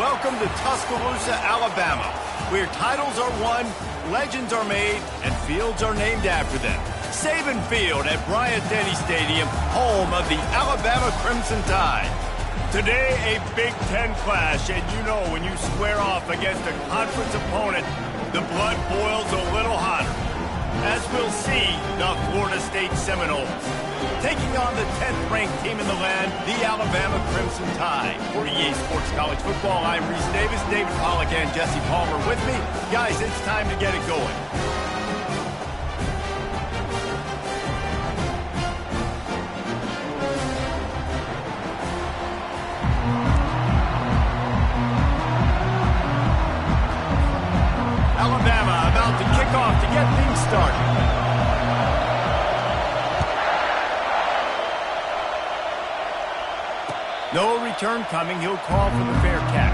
Welcome to Tuscaloosa, Alabama, where titles are won, legends are made, and fields are named after them. Saban Field at Bryant-Denny Stadium, home of the Alabama Crimson Tide. Today, a Big Ten clash, and you know when you square off against a conference opponent, the blood boils a little hotter. As we'll see, the Florida State Seminoles taking on the 10th-ranked team in the land, the Alabama Crimson Tide. For EA Sports College Football, I'm Reese Davis, David Pollack, and Jesse Palmer with me. Guys, it's time to get it going. Alabama about to kick off to get things started. No return coming. He'll call for the fair catch.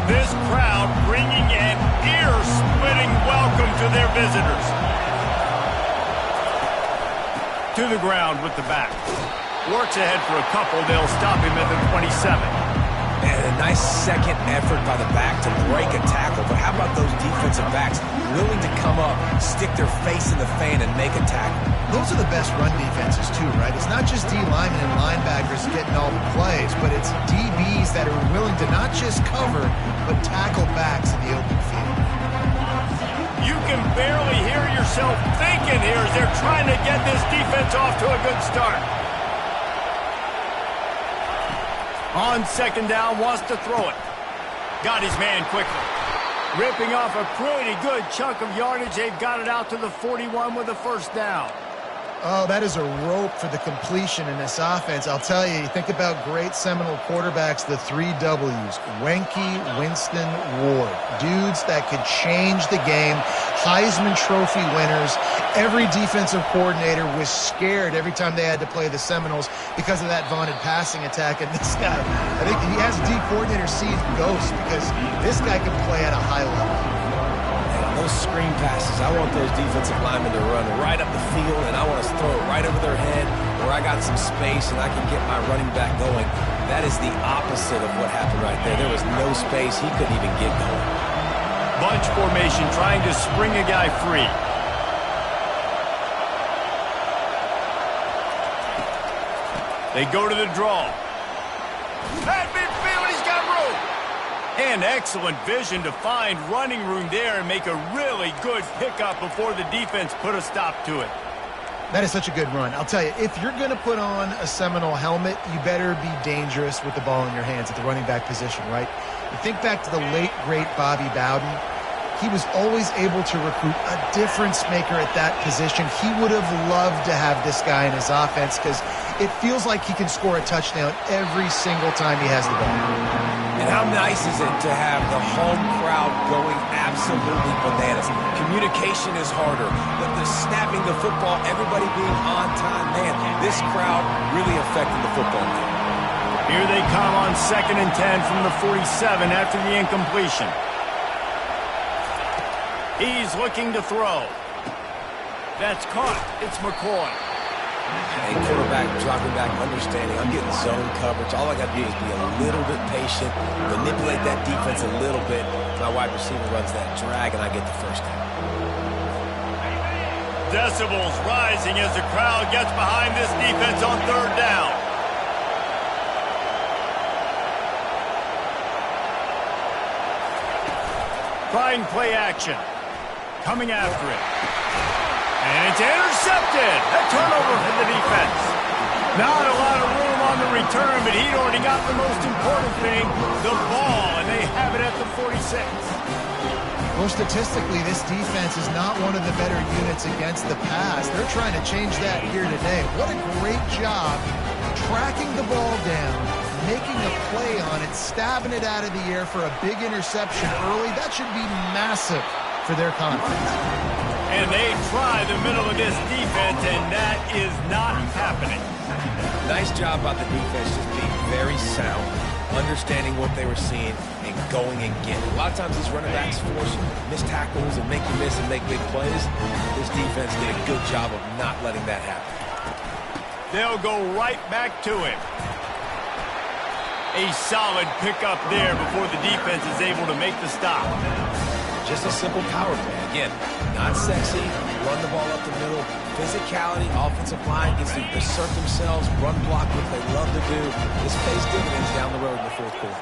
This crowd bringing an ear-splitting welcome to their visitors. To the ground with the back. Works ahead for a couple. They'll stop him at the 27. And a nice second effort by the back to break a tackle. But how about those defensive backs willing to come up, stick their face in the fan, and make a tackle? Those are the best run defenses, too, right? It's not just D linemen and linebackers getting all the plays, but it's DBs that are willing to not just cover, but tackle backs in the open field. You can barely hear yourself thinking here as they're trying to get this defense off to a good start. On second down, wants to throw it. Got his man quickly. Ripping off a pretty good chunk of yardage. They've got it out to the 41 with a first down. Oh, that is a rope for the completion in this offense. I'll tell you, you think about great Seminole quarterbacks, the 3 W's, Wenke, Winston, Ward. Dudes that could change the game, Heisman Trophy winners. Every defensive coordinator was scared every time they had to play the Seminoles because of that vaunted passing attack. And this guy, I think he has a D coordinator seeing ghosts because this guy can play at a high level. Those screen passes, I want those defensive linemen to run right up the field, and I want to throw it right over their head where I got some space and I can get my running back going. That is the opposite of what happened right there. There was no space. He couldn't even get going. Bunch formation trying to spring a guy free. They go to the draw. At midfield, he's got room. And excellent vision to find running room there and make a really good pickup before the defense put a stop to it. That is such a good run. I'll tell you, if you're going to put on a Seminole helmet, you better be dangerous with the ball in your hands at the running back position, right? You think back to the late, great Bobby Bowden. He was always able to recruit a difference maker at that position. He would have loved to have this guy in his offense because it feels like he can score a touchdown every single time he has the ball. And how nice is it to have the home crowd going absolutely bananas? Communication is harder, but the snapping the football, everybody being on time, man, this crowd really affected the football game. Here they come on 2nd and 10 from the 47 after the incompletion. He's looking to throw. That's caught. It's McCoy. Hey, quarterback dropping back, understanding. I'm getting zone coverage. All I got to do is be a little bit patient, manipulate that defense a little bit. My wide receiver runs that drag, and I get the first down. Decibels rising as the crowd gets behind this defense on 3rd down. Trying play action. Coming after it. And it's intercepted. A turnover for the defense. Not a lot of room on the return, but he'd already got the most important thing, the ball, and they have it at the 46. Well, statistically, this defense is not one of the better units against the pass. They're trying to change that here today. What a great job tracking the ball down, making a play on it, stabbing it out of the air for a big interception early. That should be massive for their confidence. And they try the middle of this defense, and that is not happening. Nice job by the defense, just being very sound. understanding what they were seeing and going and getting it. A lot of times these running backs force missed tackles and make you miss and make big plays. This defense did a good job of not letting that happen. They'll go right back to it. A solid pickup there before the defense is able to make the stop. Just a simple power play. Again, not sexy, run the ball up the middle. Physicality, offensive line gets to assert themselves, run block, what they love to do. This pays dividends down the road in the fourth quarter.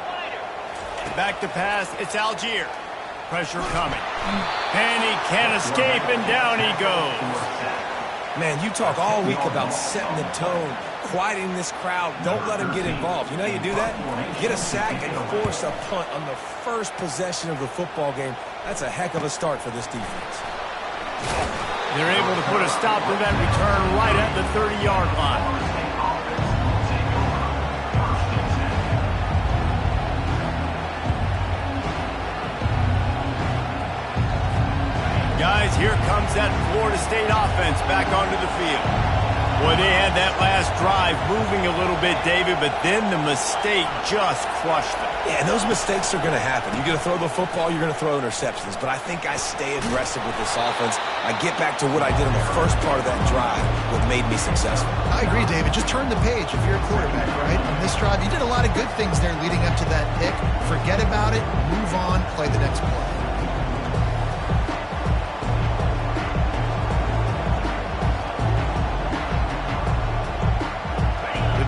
Back to pass, it's Algier. Pressure coming. And he can't escape, and down he goes. Man, you talk all week about setting the tone, quieting this crowd. Don't let them get involved. You know how you do that? Get a sack and force a punt on the first possession of the football game. That's a heck of a start for this defense. They're able to put a stop to that return right at the 30-yard line. Guys, here comes that Florida State offense back onto the field. Boy, they had that last drive moving a little bit, David, but then the mistake just crushed them. Yeah, and those mistakes are going to happen. You're going to throw the football, you're going to throw interceptions. But I think I stay aggressive with this offense. I get back to what I did in the first part of that drive, what made me successful. I agree, David. Just turn the page if you're a quarterback, right? On this drive, you did a lot of good things there leading up to that pick. Forget about it, move on, play the next play.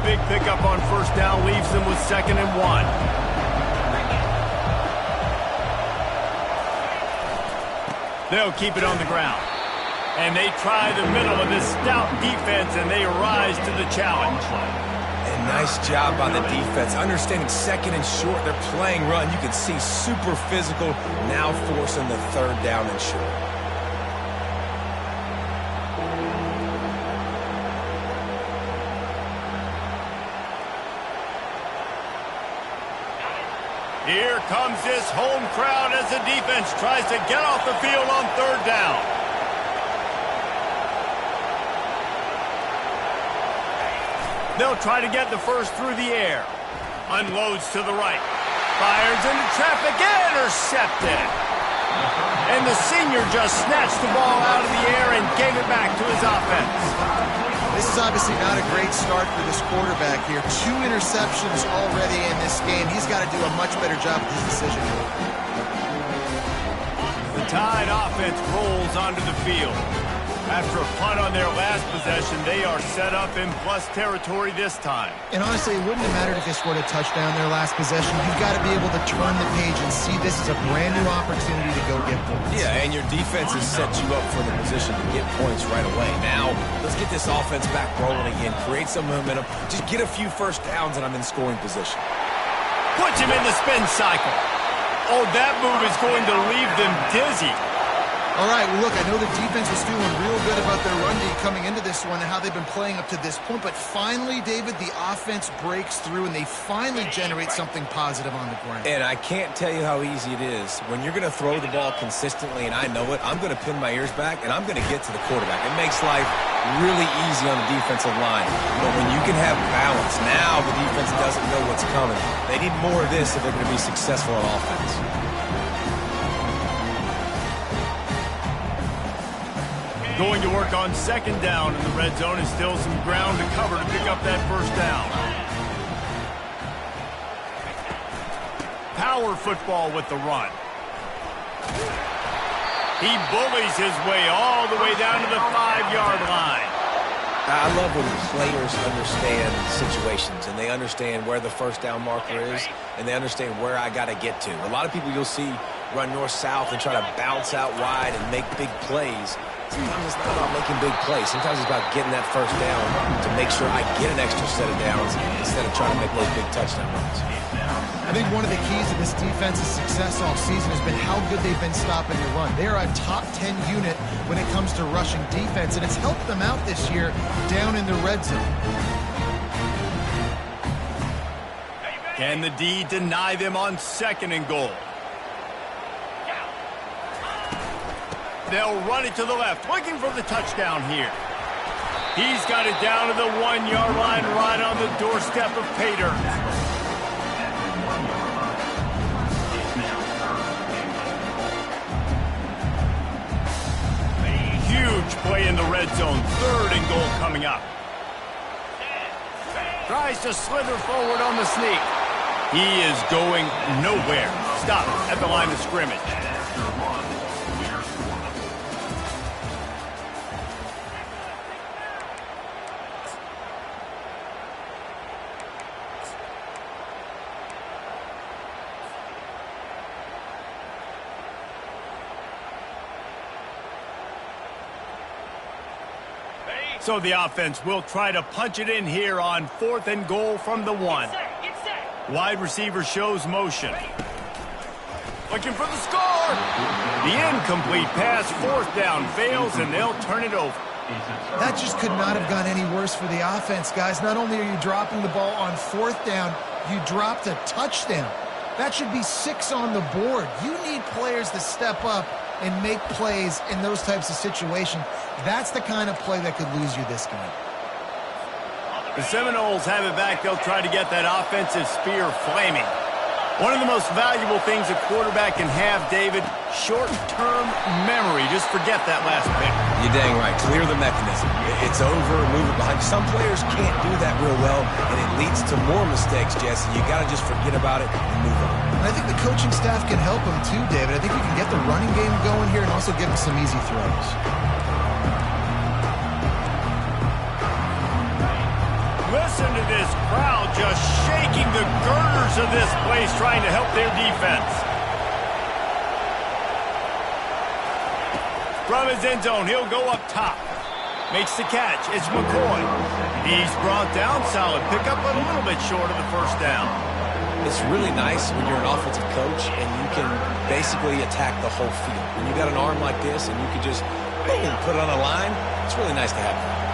Big pickup on first down leaves them with 2nd and 1. They'll keep it on the ground. And they try the middle of this stout defense, and they rise to the challenge. And nice job by the defense. Understanding 2nd and short, they're playing run. You can see super physical, now forcing the 3rd down and short. Here comes this home crowd as the defense tries to get off the field on 3rd down. They'll try to get the first through the air. Unloads to the right. Fires into traffic. Intercepted. And the senior just snatched the ball out of the air and gave it back to his offense. This is obviously not a great start for this quarterback here. 2 interceptions already in this game. He's got to do a much better job with his decision. The Tide offense rolls onto the field. After a punt on their last possession, they are set up in plus territory this time. And honestly, it wouldn't have mattered if they scored a touchdown their last possession. You've got to be able to turn the page and see this as a brand new opportunity to go get points. Yeah, and your defense has set you up for the position to get points right away. Now, let's get this offense back rolling again. Create some momentum. Just get a few first downs and I'm in scoring position. Puts him in the spin cycle. Oh, that move is going to leave them dizzy. All right, well, look, I know the defense was feeling real good about their run D coming into this one and how they've been playing up to this point, but finally, David, the offense breaks through and they finally generate something positive on the ground. And I can't tell you how easy it is. When you're going to throw the ball consistently, and I know it, I'm going to pin my ears back, and I'm going to get to the quarterback. It makes life really easy on the defensive line. But when you can have balance, now the defense doesn't know what's coming. They need more of this if they're going to be successful on offense. Going to work on 2nd down in the red zone, and still some ground to cover to pick up that first down. Power football with the run. He bullies his way all the way down to the 5-yard line. I love when players understand situations and they understand where the first down marker is and they understand where I got to get to. A lot of people you'll see run north-south and try to bounce out wide and make big plays. Sometimes it's not about making big plays. Sometimes it's about getting that first down to make sure I get an extra set of downs instead of trying to make those big touchdown runs. I think one of the keys to this defense's success all season has been how good they've been stopping the run. They are a top 10 unit when it comes to rushing defense, and it's helped them out this year down in the red zone. Can the D deny them on 2nd and goal? They'll run it to the left, looking for the touchdown here. He's got it down to the 1-yard line right on the doorstep of pay dirt. huge play in the red zone. 3rd and goal coming up. Tries to slither forward on the sneak. He is going nowhere. Stop at the line of scrimmage. So the offense will try to punch it in here on 4th and goal from the 1. Wide receiver shows motion. Looking for the score. The incomplete pass, 4th down, fails, and they'll turn it over. That just could not have gone any worse for the offense, guys. Not only are you dropping the ball on 4th down, you dropped a touchdown. That should be 6 on the board. You need players to step up and make plays in those types of situations. That's the kind of play that could lose you this game. The Seminoles have it back. They'll try to get that offensive spear flaming. One of the most valuable things a quarterback can have, David, short-term memory. Just forget that last pick. You're dang right. Clear the mechanism. It's over, move it behind. Some players can't do that real well, and it leads to more mistakes, Jesse. You got to just forget about it and move on. I think the coaching staff can help him too, David. I think you can get the running game going here and also give him some easy throws. Listen to this crowd just shaking the girders of this place, trying to help their defense. From his end zone, he'll go up top. Makes the catch. It's McCoy. He's brought down. Solid pickup, but a little bit short of the 1st down. It's really nice when you're an offensive coach and you can basically attack the whole field. When you got an arm like this and you can just boom, put it on a line, it's really nice to have that.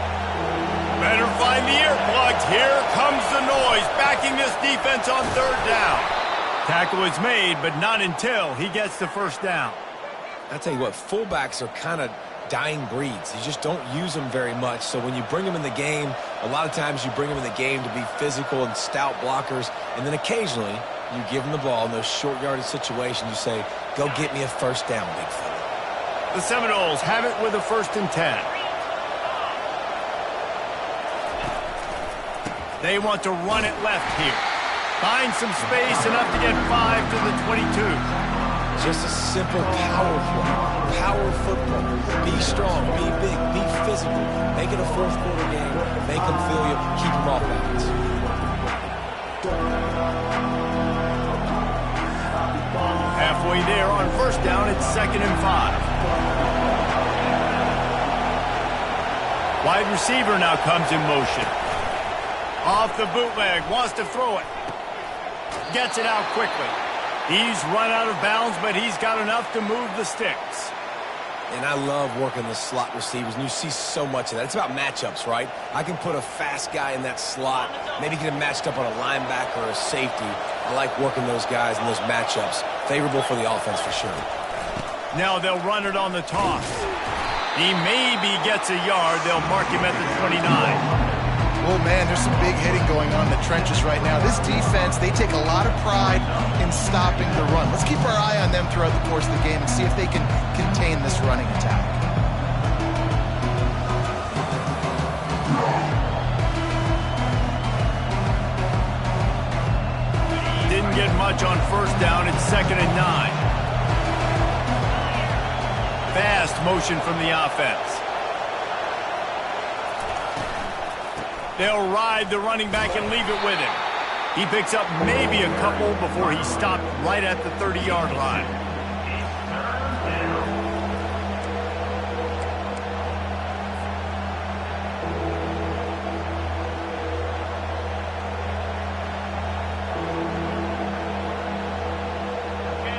Better find the earplugs. Here comes the noise, backing this defense on 3rd down. Tackle is made, but not until he gets the 1st down. I tell you what, fullbacks are kind of dying breeds. You just don't use them very much. So when you bring them in the game, a lot of times you bring them in the game to be physical and stout blockers, and then occasionally you give them the ball in those short yardage situations. You say, go get me a 1st down, big fella. The Seminoles have it with a 1st and 10. They want to run it left here. Find some space, enough to get 5 to the 22. Just a simple power play. Power football. Be strong, be big, be physical. Make it a 4th quarter game. Make them feel you. Keep them off balance. Halfway there on 1st down, it's 2nd and 5. Wide receiver now comes in motion. Off the bootleg, wants to throw it. Gets it out quickly. He's run out of bounds, but he's got enough to move the sticks. And I love working the slot receivers, and you see so much of that. It's about matchups, right? I can put a fast guy in that slot, maybe get him matched up on a linebacker or a safety. I like working those guys in those matchups. Favorable for the offense for sure. Now they'll run it on the toss. He maybe gets a yard. They'll mark him at the 29. Oh, man, there's some big hitting going on in the trenches right now. This defense, they take a lot of pride in stopping the run. Let's keep our eye on them throughout the course of the game and see if they can contain this running attack. Didn't get much on 1st down. It's 2nd and 9. Fast motion from the offense. They'll ride the running back and leave it with him. He picks up maybe a couple before he stopped right at the 30-yard line.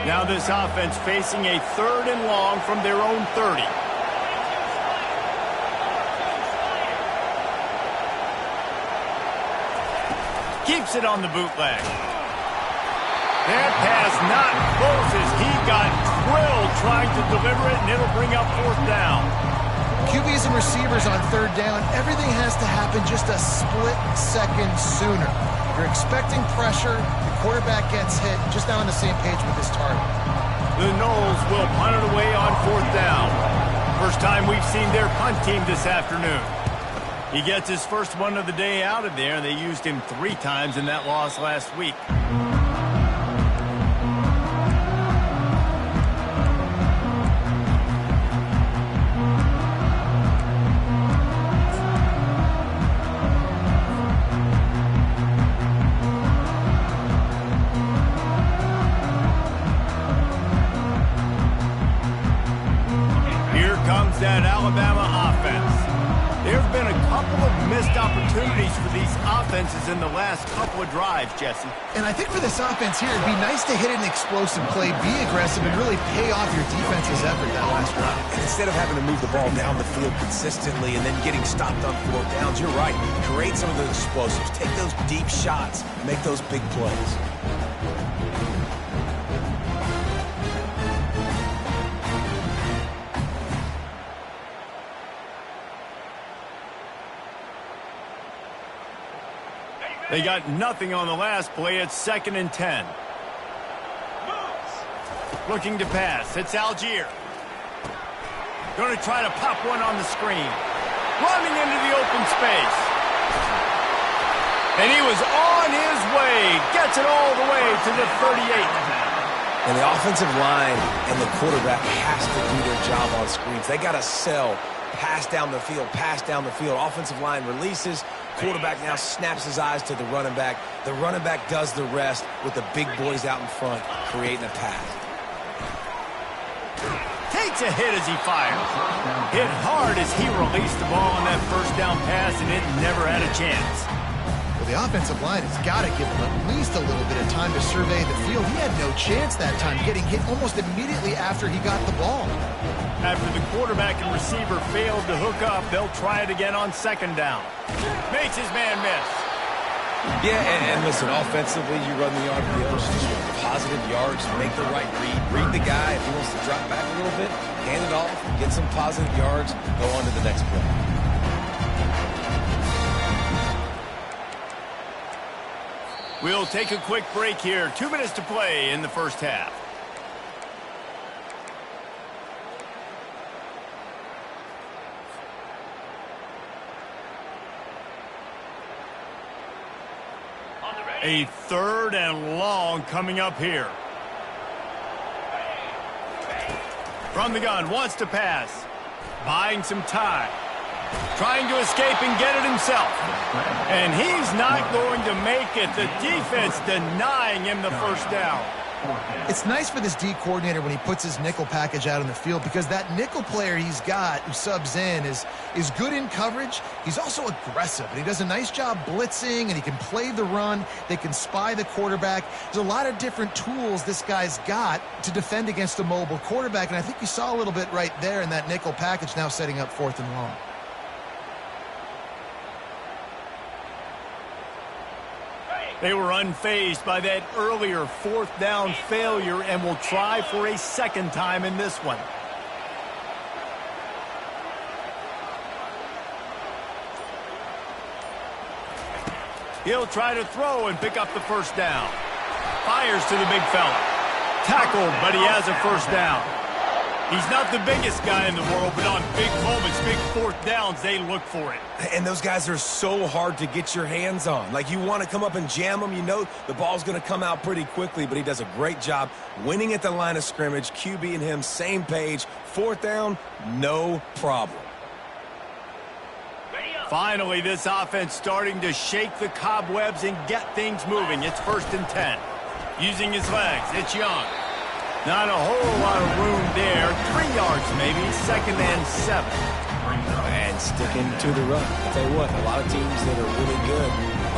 Now this offense facing a 3rd and long from their own 30. Keeps it on the bootleg. That pass not close as he got drilled trying to deliver it, and it'll bring up 4th down. QBs and receivers on 3rd down, everything has to happen just a split second sooner. You're expecting pressure, the quarterback gets hit, just now on the same page with his target. The Noles will punt it away on 4th down. First time we've seen their punt team this afternoon. He gets his first one of the day out of there, and they used him 3 times in that loss last week. Here comes that Alabama offense. There have been a couple of missed opportunities for these offenses in the last couple of drives, Jesse. And I think for this offense here, it'd be nice to hit an explosive play, be aggressive, and really pay off your defense's effort that last drive. And instead of having to move the ball down the field consistently and then getting stopped on 4th downs, you're right. Create some of those explosives. Take those deep shots. Make those big plays. They got nothing on the last play. It's 2nd and 10. Looking to pass. It's Algier. Going to try to pop one on the screen. Running into the open space. And he was on his way. Gets it all the way to the 38. And the offensive line and the quarterback has to do their job on screens. They got to sell. Pass down the field, pass down the field. Offensive line releases. Quarterback now snaps his eyes to the running back. The running back does the rest with the big boys out in front, creating a pass. Takes a hit as he fires. Hit hard as he released the ball on that first down pass, and it never had a chance. Well, the offensive line has got to give him at least a little bit of time to survey the field. He had no chance that time, getting hit almost immediately after he got the ball. After the quarterback and receiver failed to hook up, they'll try it again on 2nd down. Makes his man miss. Yeah, and listen, offensively, you run the RPOs, just with positive yards, make the right read. Read the guy. If he wants to drop back a little bit, hand it off, get some positive yards, go on to the next play. We'll take a quick break here. 2 minutes to play in the first half. A 3rd and long coming up here. From the gun, wants to pass. Buying some time. Trying to escape and get it himself. And he's not going to make it. The defense denying him the first down. It's nice for this D coordinator when he puts his nickel package out on the field, because that nickel player he's got who subs in is good in coverage. He's also aggressive, and he does a nice job blitzing, and he can play the run. They can spy the quarterback. There's a lot of different tools this guy's got to defend against a mobile quarterback, and I think you saw a little bit right there in that nickel package, now setting up 4th and long. They were unfazed by that earlier 4th down failure and will try for a 2nd time in this one. He'll try to throw and pick up the first down. Fires to the big fella. Tackled, but he has a first down. He's not the biggest guy in the world, but on big moments, big 4th downs, they look for it. And those guys are so hard to get your hands on. Like, you want to come up and jam them. You know the ball's going to come out pretty quickly, but he does a great job winning at the line of scrimmage. QB and him, same page. 4th down, no problem. Finally, this offense starting to shake the cobwebs and get things moving. It's 1st and 10. Using his legs, it's Young. Not a whole lot of room there. 3 yards maybe. 2nd and 7. And sticking to the run. I'll tell you what, a lot of teams that are really good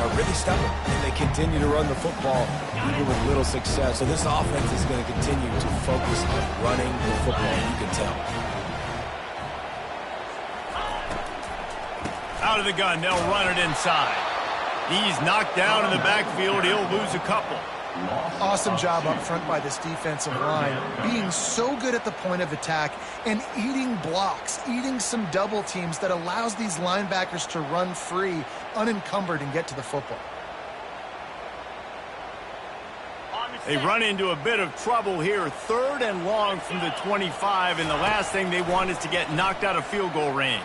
are really stubborn, and they continue to run the football even with little success. So this offense is going to continue to focus on running the football, you can tell. Out of the gun, they'll run it inside. He's knocked down in the backfield. He'll lose a couple. Awesome job up front by this defensive line, being so good at the point of attack and eating blocks, eating some double teams that allows these linebackers to run free, unencumbered, and get to the football. They run into a bit of trouble here, 3rd and long from the 25, and the last thing they want is to get knocked out of field goal range.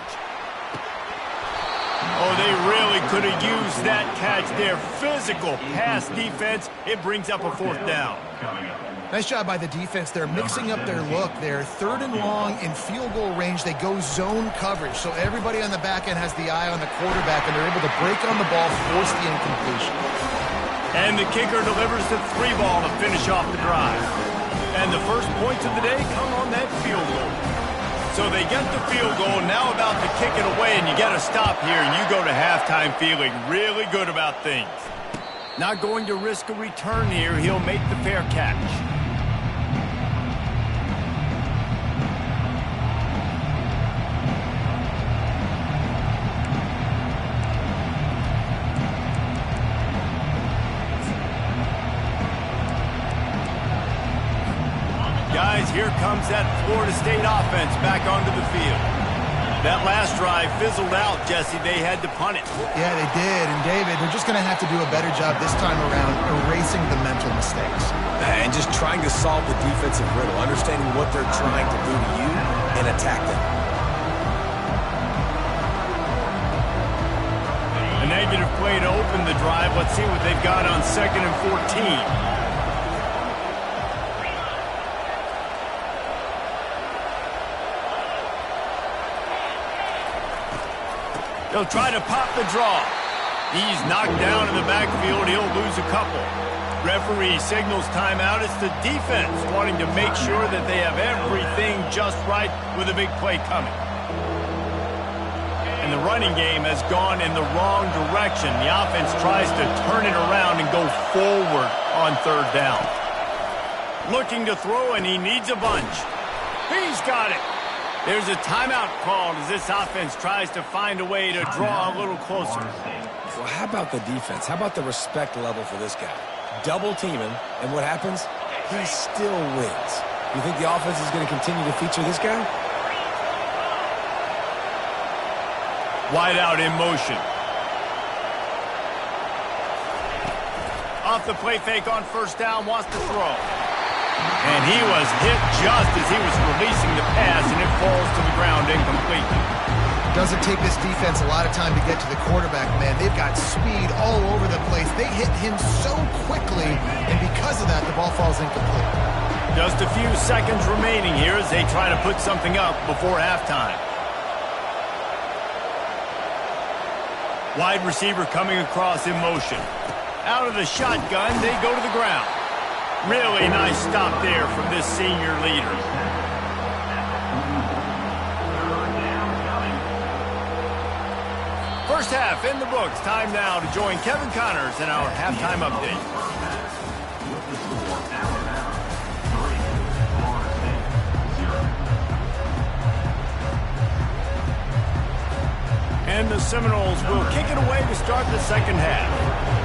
Oh, they really could have used that catch there. Physical pass defense. It brings up a 4th down. Nice job by the defense. They're mixing up their look. They're 3rd and long in field goal range. They go zone coverage, so everybody on the back end has the eye on the quarterback, and they're able to break on the ball, force the incompletion. And the kicker delivers the 3 ball to finish off the drive. And the first points of the day come on that field goal. So they get the field goal, now about to kick it away, and you get a stop here, and you go to halftime feeling really good about things. Not going to risk a return here. He'll make the fair catch. Guys, here comes that Florida State offense back onto the field. That last drive fizzled out, Jesse. They had to punt it. Yeah, they did. And, David, they're just going to have to do a better job this time around erasing the mental mistakes. And just trying to solve the defensive riddle, understanding what they're trying to do to you and attack them. A negative play to open the drive. Let's see what they've got on 2nd and 14. They'll try to pop the draw. He's knocked down in the backfield. He'll lose a couple. Referee signals timeout. It's the defense wanting to make sure that they have everything just right with a big play coming. And the running game has gone in the wrong direction. The offense tries to turn it around and go forward on 3rd down. Looking to throw, and he needs a bunch. He's got it. There's a timeout called as this offense tries to find a way to draw a little closer. Well, how about the defense? How about the respect level for this guy? Double team him, and what happens? He still wins. You think the offense is going to continue to feature this guy? Wide out in motion. Off the play fake on 1st down, wants to throw. And he was hit just as he was releasing the pass, and it falls to the ground incomplete. Doesn't take this defense a lot of time to get to the quarterback, man. They've got speed all over the place. They hit him so quickly, and because of that, the ball falls incomplete. Just a few seconds remaining here as they try to put something up before halftime. Wide receiver coming across in motion. Out of the shotgun, they go to the ground. Really nice stop there from this senior leader. First half in the books. Time now to join Kevin Connors in our halftime update. And the Seminoles will kick it away to start the 2nd half.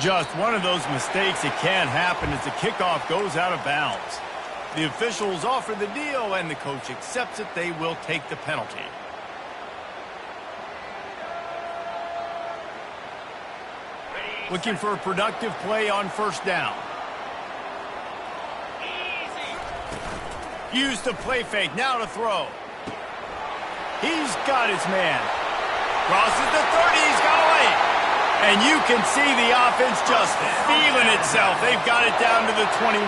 Just one of those mistakes that can happen as the kickoff goes out of bounds. The officials offer the deal, and the coach accepts it. They will take the penalty. Looking for a productive play on 1st down. Use the play fake, now to throw. He's got his man. Crosses the 30, he's got away. And you can see the offense just feeling itself. They've got it down to the 21.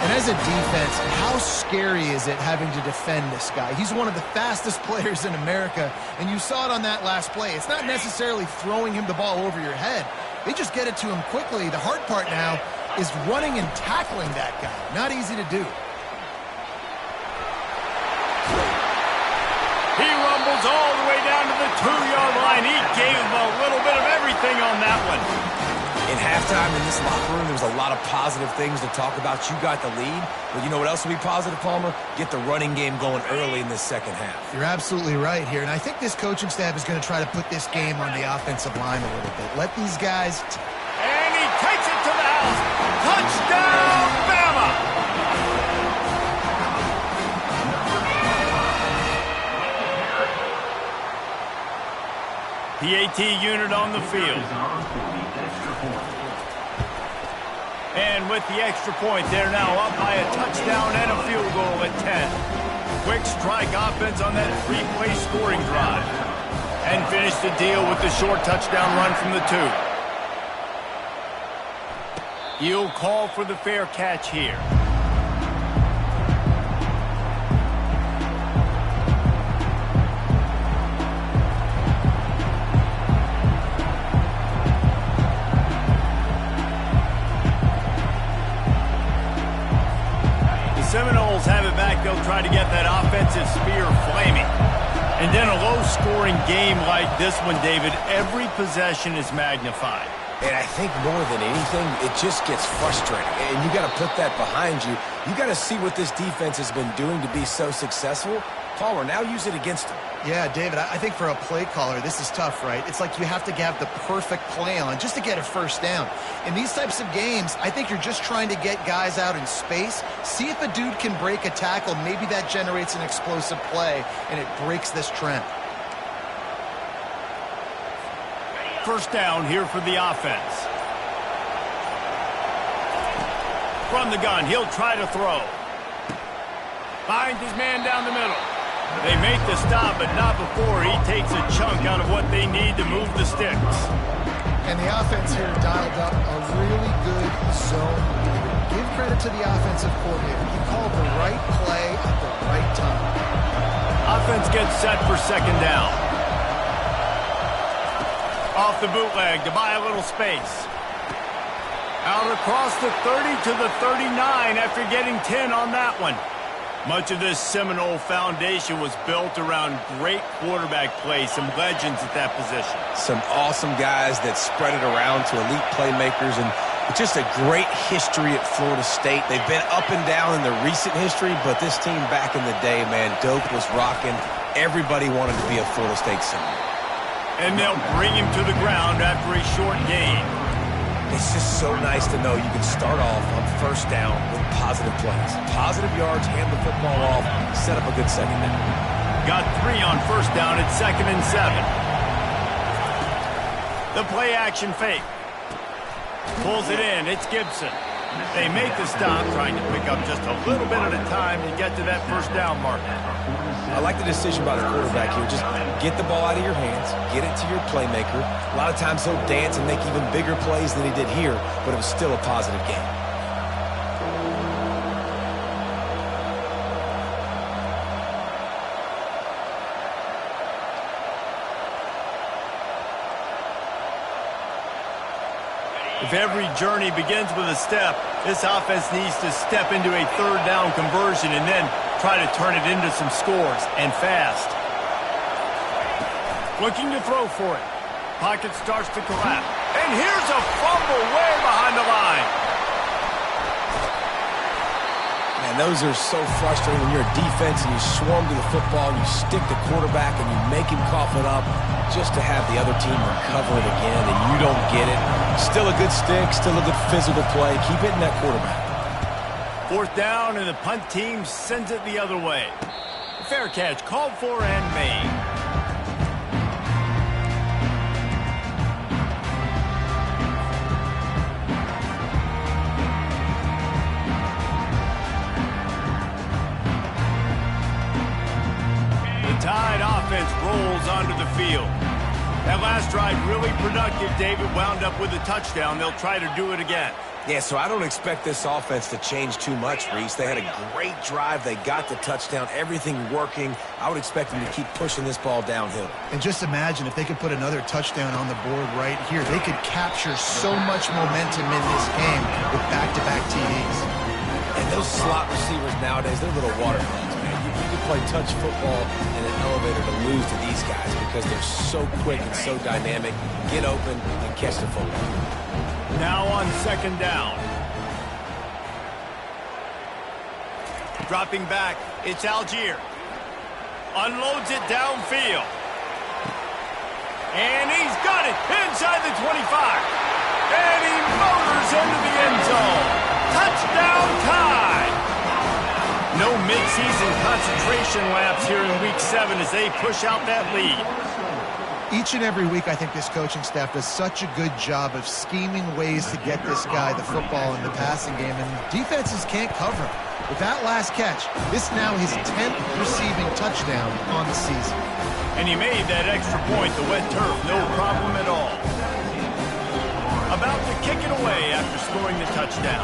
And as a defense, how scary is it having to defend this guy? He's one of the fastest players in America, and you saw it on that last play. It's not necessarily throwing him the ball over your head. They just get it to him quickly. The hard part now is running and tackling that guy. Not easy to do. He rumbles all the way down to the 2-yard line. He gave him a little bit of everything on that one. In halftime in this locker room, there was a lot of positive things to talk about. You got the lead, but you know what else will be positive, Palmer? Get the running game going early in this 2nd half. You're absolutely right here, and I think this coaching staff is going to try to put this game on the offensive line a little bit. Let these guys... And he takes it to the house. Touchdown, Bama! PAT unit on the field. And with the extra point, they're now up by a touchdown and a field goal at 10. Quick strike offense on that three-play scoring drive. And finish the deal with the short touchdown run from the 2. He'll call for the fair catch here. Seminoles have it back. They'll try to get that offensive spear flaming. And then a low-scoring game like this one, David, every possession is magnified. And I think more than anything, it just gets frustrating. And you got to put that behind you. You got to see what this defense has been doing to be so successful. Palmer, now use it against them. Yeah, David, I think for a play caller, this is tough, right? It's like you have to have the perfect play on just to get a first down. In these types of games, I think you're just trying to get guys out in space, see if a dude can break a tackle. Maybe that generates an explosive play, and it breaks this trend. First down here for the offense. From the gun, he'll try to throw. Finds his man down the middle. They make the stop, but not before he takes a chunk out of what they need to move the sticks. And the offense here dialed up a really good zone reader. Give credit to the offensive coordinator. He called the right play at the right time. Offense gets set for second down. Off the bootleg to buy a little space. Out across the 30 to the 39 after getting 10 on that one. Much of this Seminole foundation was built around great quarterback play, some legends at that position. Some awesome guys that spread it around to elite playmakers, and just a great history at Florida State. They've been up and down in the recent history, but this team back in the day, man, Doak was rocking. Everybody wanted to be a Florida State Seminole. And they'll bring him to the ground after a short gain. It's just so nice to know you can start off on first down with positive plays. Positive yards, hand the football off, set up a good second down. Got 3 on first down at 2nd and 7. The play action fake. Pulls it in. It's Gibson. They make the stop, trying to pick up just a little bit at a time to get to that first down mark. I like the decision by the quarterback here. Just get the ball out of your hands, get it to your playmaker. A lot of times he'll dance and make even bigger plays than he did here, but it was still a positive game. If every journey begins with a step, this offense needs to step into a third down conversion and then try to turn it into some scores, and fast. Looking to throw for it. Pocket starts to collapse. And here's a fumble way behind the line. Man, those are so frustrating when you're a defense and you swarm to the football and you stick the quarterback and you make him cough it up just to have the other team recover it again and you don't get it. Still a good stick, still a good physical play. Keep hitting that quarterback. Fourth down, and the punt team sends it the other way. Fair catch called for and made. The Tide offense rolls onto the field. That last drive really productive. David wound up with a touchdown. They'll try to do it again. Yeah, so I don't expect this offense to change too much, Reese. They had a great drive. They got the touchdown, everything working. I would expect them to keep pushing this ball downhill. And just imagine if they could put another touchdown on the board right here. They could capture so much momentum in this game with back-to-back TDs. And those slot receivers nowadays, they're little watermelons, man. You can play touch football in an elevator to lose to these guys because they're so quick and so dynamic. Get open and catch the football. Now on second down. Dropping back, it's Algier. Unloads it downfield. And he's got it inside the 25. And he motors into the end zone. Touchdown Tide. No midseason concentration laps here in Week 7 as they push out that lead. Each and every week, I think this coaching staff does such a good job of scheming ways to get this guy the football in the passing game, and defenses can't cover him. With that last catch, this now his 10th receiving touchdown on the season. And he made that extra point, the wet turf, no problem at all. About to kick it away after scoring the touchdown.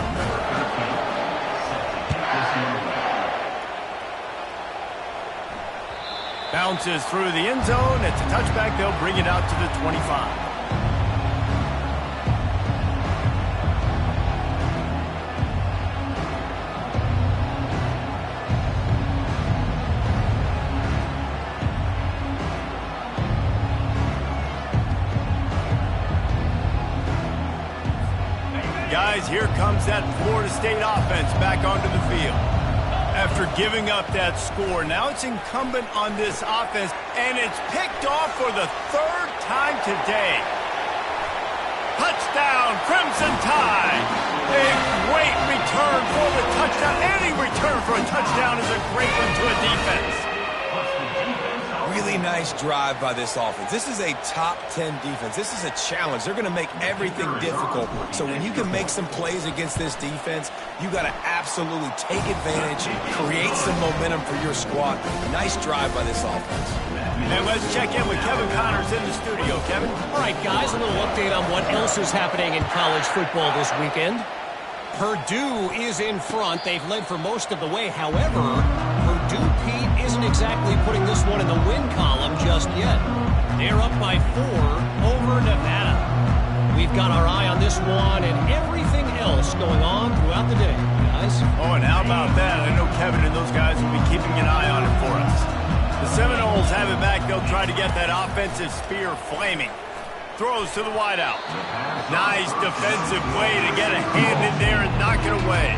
Bounces through the end zone. It's a touchback. They'll bring it out to the 25. Guys, here comes that Florida State offense back onto the field. After giving up that score, now it's incumbent on this offense, and it's picked off for the third time today. Touchdown, Crimson Tide! A great return for the touchdown. Any return for a touchdown is a great one to a defense. Really nice drive by this offense. This is a top 10 defense. This is a challenge. They're going to make everything difficult. So when you can make some plays against this defense, you got to absolutely take advantage, create some momentum for your squad. Nice drive by this offense. And let's check in with Kevin Connors in the studio. Kevin? All right, guys, a little update on what else is happening in college football this weekend. Purdue is in front. They've led for most of the way. However, Purdue, Pete, isn't exactly putting this one in the win column just yet. They're up by 4 over Nevada. We've got our eye on this one and everything else going on throughout the day, guys. Oh, and how about that? I know Kevin and those guys will be keeping an eye on it for us. The Seminoles have it back. They'll try to get that offensive spear flaming. Throws to the wideout. Nice defensive play to get a hand in there and knock it away.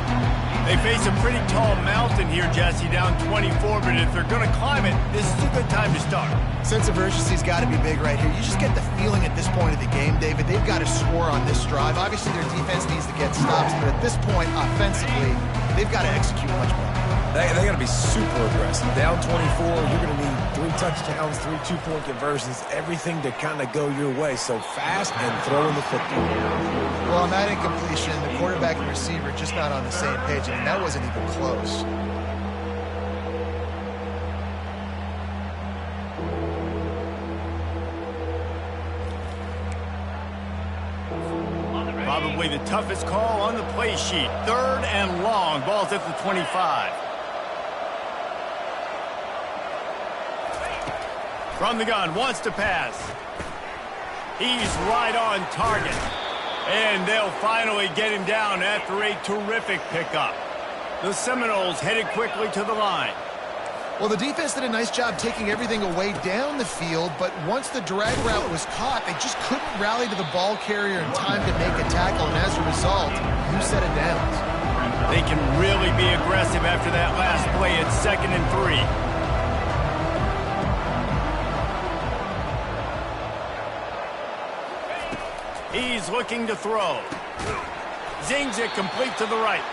They face a pretty tall mountain here, Jesse, down 24, but if they're going to climb it, this is a good time to start. Sense of urgency's got to be big right here. You just get the feeling at this point of the game, David, they've got to score on this drive. Obviously, their defense needs to get stops, but at this point, offensively, they've got to execute much better. They got to be super aggressive. Down 24, you're going to need 3 touchdowns, 3 two-point conversions, everything to kind of go your way. So fast and throwing the football. Well, on that incompletion, the quarterback and receiver just not on the same page. I mean, that wasn't even close. Probably the toughest call on the play sheet. 3rd and long. Ball's at the 25. From the gun, wants to pass. He's right on target. And they'll finally get him down after a terrific pickup. The Seminoles headed quickly to the line. Well, the defense did a nice job taking everything away down the field, but once the drag route was caught, they just couldn't rally to the ball carrier in time to make a tackle, and as a result, new set of downs. They can really be aggressive after that last play at 2nd and 3. He's looking to throw. Zings it complete to the right.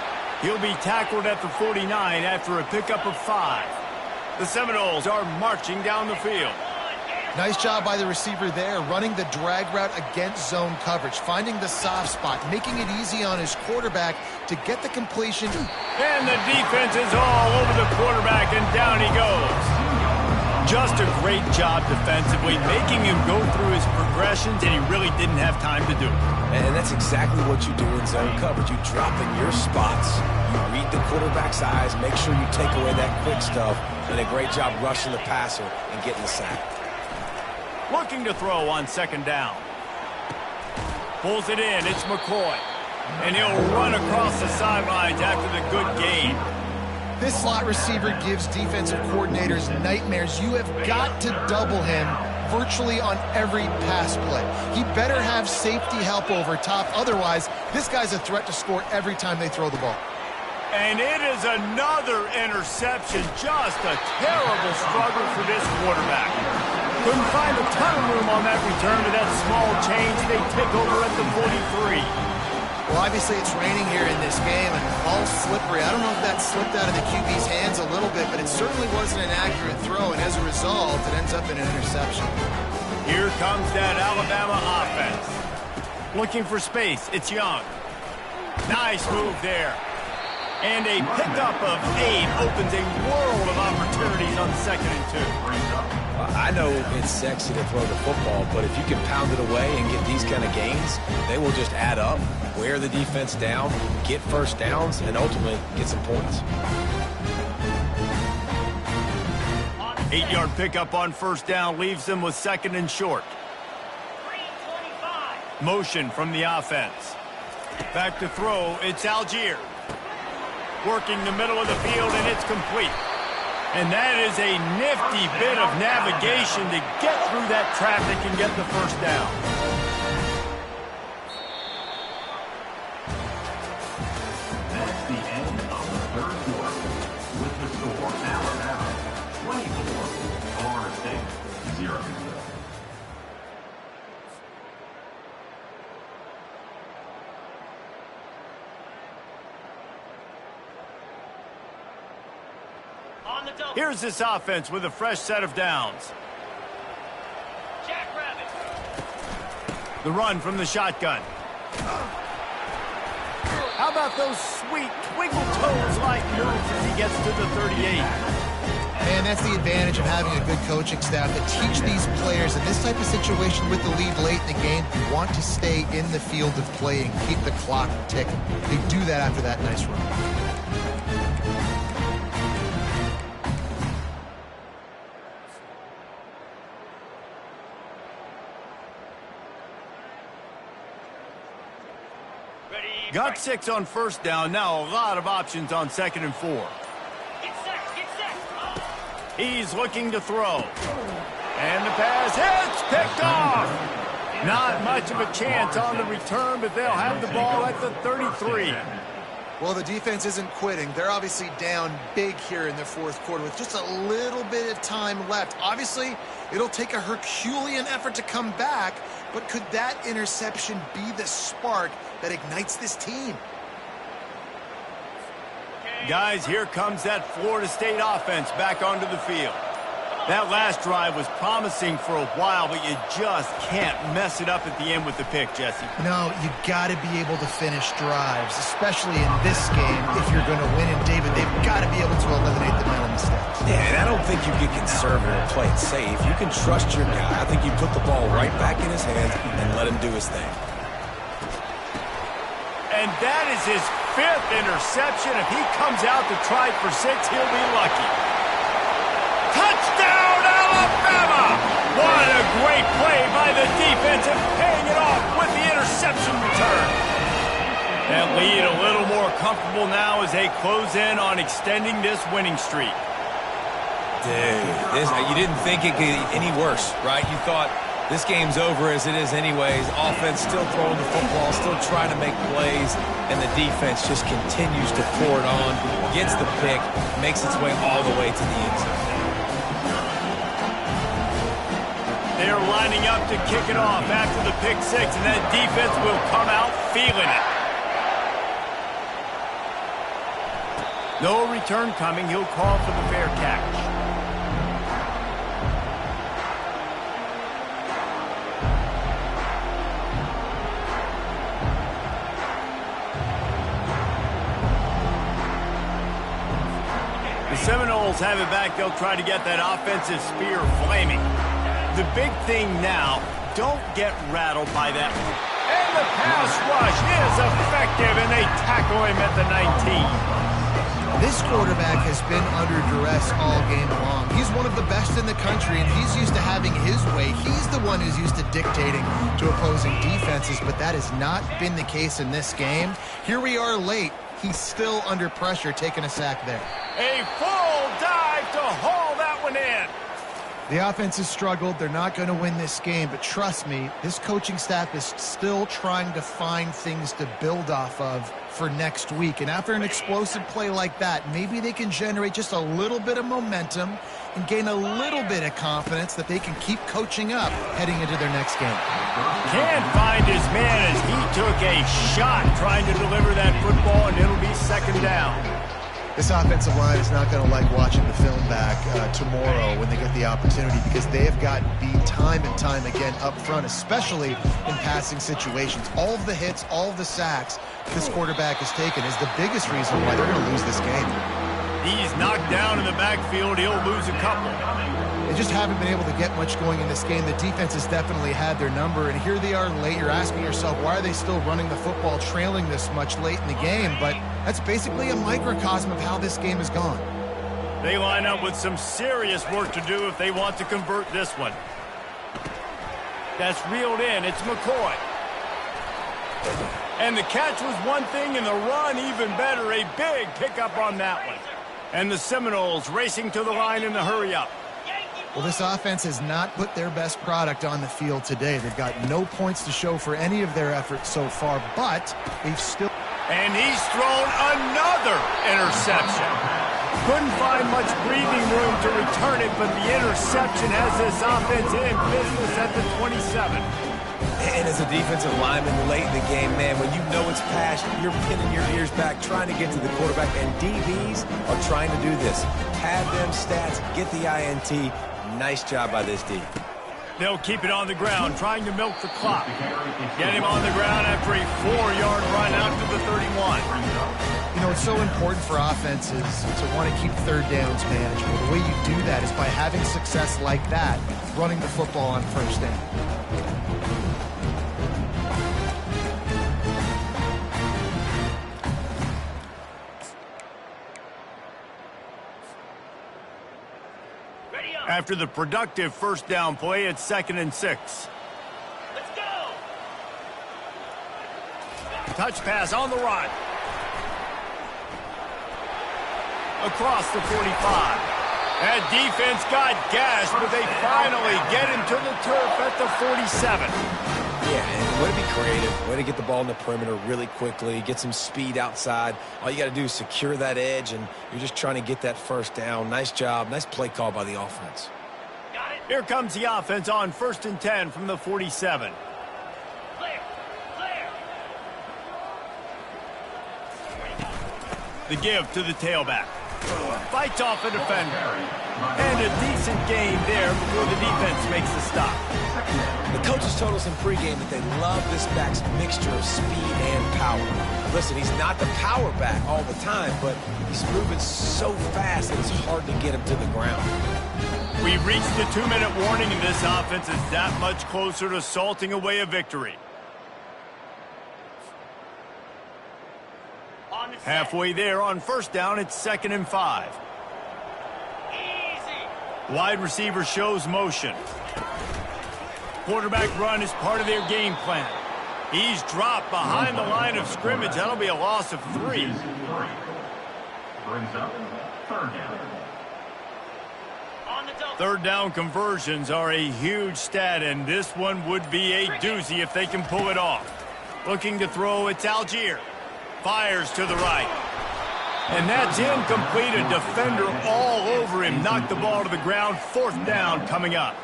He'll be tackled at the 49 after a pickup of 5. The Seminoles are marching down the field. Nice job by the receiver there, running the drag route against zone coverage, finding the soft spot, making it easy on his quarterback to get the completion. And the defense is all over the quarterback, and down he goes. Just a great job defensively, making him go through his progressions, and he really didn't have time to do it. And that's exactly what you do in zone coverage. You drop in your spots. You read the quarterback's eyes, make sure you take away that quick stuff, and a great job rushing the passer and getting the sack. Looking to throw on 2nd down. Pulls it in. It's McCoy. And he'll run across the sidelines after the good gain. This slot receiver gives defensive coordinators nightmares. You have got to double him virtually on every pass play. He better have safety help over top. Otherwise, this guy's a threat to score every time they throw the ball. And it is another interception. Just a terrible struggle for this quarterback. Couldn't find a ton of room on that return to that small change. They take over at the 43. Well, obviously it's raining here in this game, and the ball's slippery. I don't know if that slipped out of the QB's hands a little bit, but it certainly wasn't an accurate throw, and as a result, it ends up in an interception. Here comes that Alabama offense. Looking for space. It's Young. Nice move there. And a pickup of 8 opens a world of opportunities on 2nd and 2. I know it's sexy to throw the football, but if you can pound it away and get these kind of gains, they will just add up, wear the defense down, get first downs, and ultimately get some points. 8-yard pickup on 1st down leaves them with 2nd and short. Motion from the offense. Back to throw, it's Algier. Working the middle of the field, and it's complete. And that is a nifty bit of navigation to get through that traffic and get the 1st down. That's the end of the 3rd quarter. With the score, Alabama 24, Florida State 0. Here's this offense with a fresh set of downs. The run from the shotgun. How about those sweet twinkle toes-like moves as he gets to the 38? And that's the advantage of having a good coaching staff to teach these players in this type of situation with the lead late in the game. You want to stay in the field of play and keep the clock ticking. They do that after that nice run. Got 6 on 1st down. Now a lot of options on 2nd and 4. He's looking to throw. And the pass hits, picked off. Not much of a chance on the return, but they'll have the ball at the 33. Well, the defense isn't quitting. They're obviously down big here in the 4th quarter with just a little bit of time left. Obviously, it'll take a Herculean effort to come back, but could that interception be the spark that ignites this team? Guys, here comes that Florida State offense back onto the field. That last drive was promising for a while, but you just can't mess it up at the end with the pick, Jesse. No, you got to be able to finish drives, especially in this game. If you're going to win, and David, they've got to be able to eliminate the mental mistakes. Yeah, and I don't think you get conservative and play it safe. You can trust your guy. I think you put the ball right back in his hands and let him do his thing. And that is his 5th interception. If he comes out to try for 6, he'll be lucky. Touchdown, Alabama! What a great play by the defense and paying it off with the interception return. That lead a little more comfortable now as they close in on extending this winning streak. Dude, you didn't think it could get any worse, right? You thought this game's over as it is anyways. Offense still throwing the football, still trying to make plays, and the defense just continues to pour it on, gets the pick, makes its way all the way to the end zone. They're lining up to kick it off after the pick 6, and that defense will come out feeling it. No return coming. He'll call for the fair catch. The Seminoles have it back. They'll try to get that offensive spear flaming. The big thing now, don't get rattled by that. And the pass rush is effective, and they tackle him at the 19. This quarterback has been under duress all game long. He's one of the best in the country, and he's used to having his way. He's the one who's used to dictating to opposing defenses, but that has not been the case in this game. Here we are late. He's still under pressure, taking a sack there. A full dive to haul that one in. The offense has struggled. They're not going to win this game, but trust me, this coaching staff is still trying to find things to build off of for next week. And after an explosive play like that, maybe they can generate just a little bit of momentum and gain a little bit of confidence that they can keep coaching up heading into their next game. Can't find his man as he took a shot trying to deliver that football, and it'll be 2nd down. This offensive line is not going to like watching the film back tomorrow when they get the opportunity, because they have gotten beat time and time again up front, especially in passing situations. All of the hits, all of the sacks this quarterback has taken is the biggest reason why they're going to lose this game. He's knocked down in the backfield. He'll lose a couple. They just haven't been able to get much going in this game. The defense has definitely had their number, and here they are late. You're asking yourself, why are they still running the football, trailing this much late in the game? But that's basically a microcosm of how this game has gone. They line up with some serious work to do if they want to convert this one. That's reeled in. It's McCoy. And the catch was one thing, and the run even better. A big pickup on that one. And the Seminoles racing to the line in the hurry-up. Well, this offense has not put their best product on the field today. They've got no points to show for any of their efforts so far, but they've still... And he's thrown another interception. Couldn't find much breathing room to return it, but the interception has this offense in business at the 27. And as a defensive lineman late in the game, man, when you know it's past, you're pinning your ears back, trying to get to the quarterback, and DBs are trying to do this. Pad them stats, get the INT. Nice job by this D. They'll keep it on the ground, trying to milk the clock. Get him on the ground after a 4-yard run out to the 31. You know, it's so important for offenses to want to keep third downs manageable. The way you do that is by having success like that, running the football on first down. After the productive first down play, it's 2nd and 6. Let's go! Touch pass on the run. Across the 45. That defense got gashed, but they finally get him to the turf at the 47. Yeah, and way to be creative, way to get the ball in the perimeter really quickly, get some speed outside. All you got to do is secure that edge, and you're just trying to get that first down. Nice job, nice play call by the offense. Got it. Here comes the offense on 1st and 10 from the 47. Clear. Clear. The give to the tailback. Fights off a defender. And a decent game there before the defense makes the stop. The coaches told us in pregame that they love this back's mixture of speed and power. Listen, he's not the power back all the time, but he's moving so fast that it's hard to get him to the ground. We've reached the 2-minute warning, and this offense is that much closer to salting away a victory. On the set. Halfway there on first down, it's 2nd and 5. Easy. Wide receiver shows motion. Quarterback run is part of their game plan. He's dropped behind the line of scrimmage. That'll be a loss of 3. Brings up 3rd down. On the double. 3rd down conversions are a huge stat, and this one would be a doozy if they can pull it off. Looking to throw, it's Algier. Fires to the right. And that's incomplete. A defender all over him. Knocked the ball to the ground. 4th down coming up.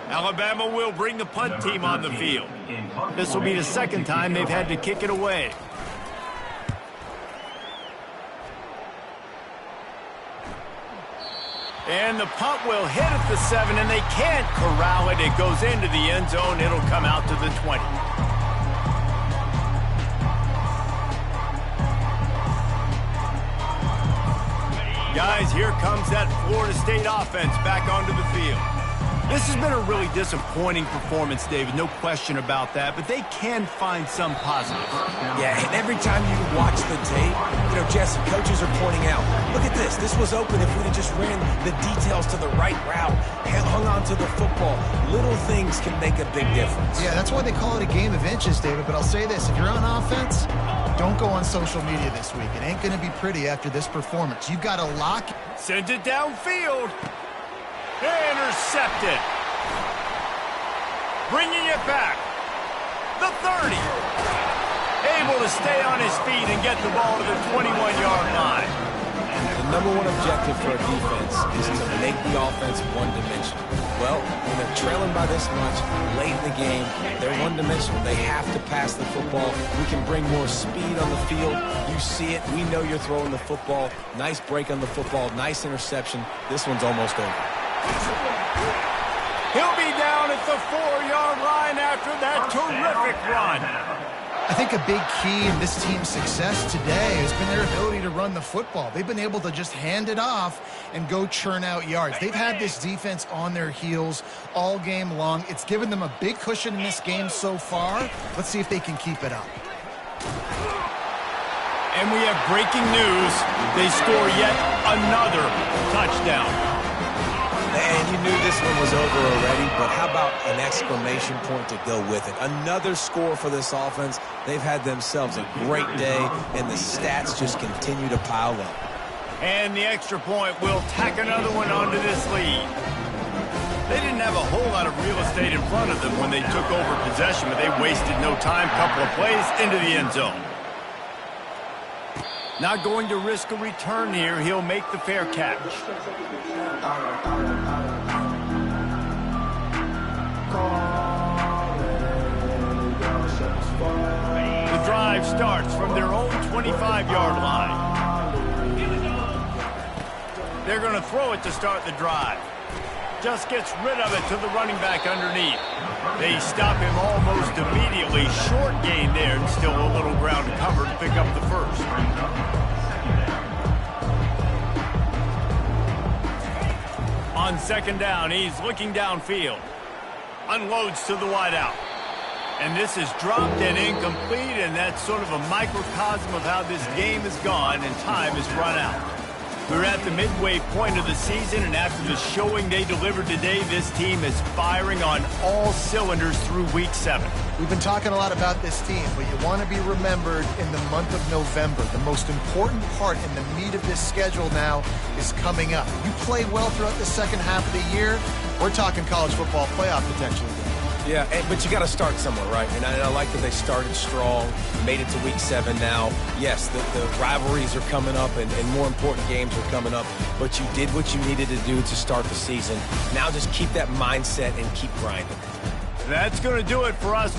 Alabama will bring the punt team on the field. This will be the 2nd time they've had to kick it away. And the punt will hit at the 7, and they can't corral it. It goes into the end zone. It'll come out to the 20. Guys, here comes that Florida State offense back onto the field. This has been a really disappointing performance, David, no question about that, but they can find some positives. Yeah, and every time you watch the tape, you know, Jesse, coaches are pointing out, look at this. This was open if we'd have just ran the details to the right route, hung on to the football. Little things can make a big difference. Yeah, that's why they call it a game of inches, David. But I'll say this, if you're on offense, don't go on social media this week. It ain't going to be pretty after this performance. You've got to lock. Sends it downfield. Intercepted. Bringing it back. The 30. Able to stay on his feet and get the ball to the 21-yard line. The number one objective for a defense is to make the offense one-dimensional. Well, when they're trailing by this much, late in the game, they're one-dimensional. They have to pass the football. We can bring more speed on the field. You see it. We know you're throwing the football. Nice break on the football. Nice interception. This one's almost over. He'll be down at the 4-yard line after that terrific run. I think a big key in this team's success today has been their ability to run the football. They've been able to just hand it off and go churn out yards. They've had this defense on their heels all game long. It's given them a big cushion in this game so far. Let's see if they can keep it up. And we have breaking news. They score yet another touchdown. And you knew this one was over already, but how about an exclamation point to go with it? Another score for this offense. They've had themselves a great day, and the stats just continue to pile up. And the extra point will tack another one onto this lead. They didn't have a whole lot of real estate in front of them when they took over possession, but they wasted no time. Couple of plays into the end zone. Not going to risk a return here. He'll make the fair catch. The drive starts from their own 25-yard line. They're going to throw it to start the drive. Just gets rid of it to the running back underneath. They stop him almost immediately. Short gain there, and still a little ground to cover to pick up the first. On second down, he's looking downfield. Unloads to the wideout. And this is dropped and incomplete, and that's sort of a microcosm of how this game has gone, and time has run out. We're at the midway point of the season, and after the showing they delivered today, this team is firing on all cylinders through Week 7. We've been talking a lot about this team, but you want to be remembered in the month of November. The most important part in the meat of this schedule now is coming up. You play well throughout the second half of the year, we're talking college football playoff potentially. Yeah, but you got to start somewhere, right? And I like that they started strong, made it to Week 7 now. Yes, the rivalries are coming up, and more important games are coming up, but you did what you needed to do to start the season. Now just keep that mindset and keep grinding. That's going to do it for us.